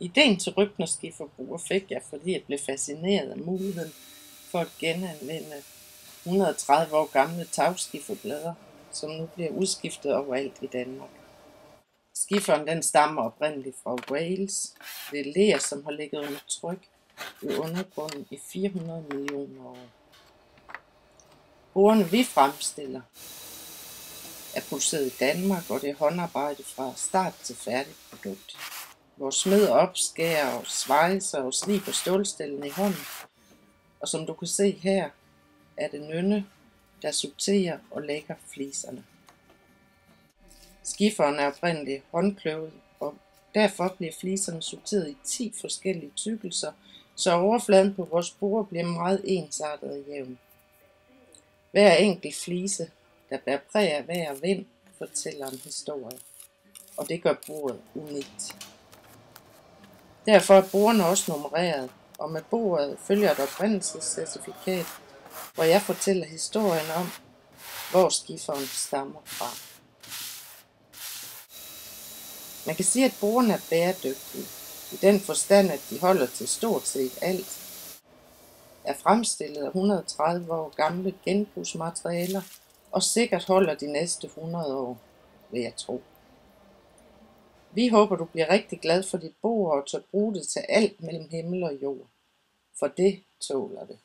Ideen til Rybner-skiferbord fik jeg, fordi jeg blev fascineret af muligheden for at genanvende 130 år gamle tagskiferplader, som nu bliver udskiftet overalt i Danmark. Skiferen den stammer oprindeligt fra Wales. Det er ler, som har ligget under tryk i undergrunden i 400 millioner år. Bordene vi fremstiller er produceret i Danmark, og det er håndarbejde fra start til færdigt produkt. Vores smed opskærer og svejser og sliber stålstillene i hånden. Og som du kan se her, er det Nynne, der sorterer og lægger fliserne. Skiferen er oprindeligt håndkløvet, og derfor bliver fliserne sorteret i 10 forskellige tykkelser, så overfladen på vores bord bliver meget ensartet og jævn. Hver enkelt flise, der bærer præg af vejr og vind, fortæller en historie, og det gør bordet unikt. Derfor er bordene også nummereret, og med bordet følger et oprindelsescertifikat, hvor jeg fortæller historien om, hvor skiferen stammer fra. Man kan sige, at bordene er bæredygtige, i den forstand, at de holder til stort set alt. Er fremstillet af 130 år gamle genbrugsmaterialer, og sikkert holder de næste 100 år, vil jeg tro. Vi håber, du bliver rigtig glad for dit bord og tør bruge det til alt mellem himmel og jord, for det tåler det.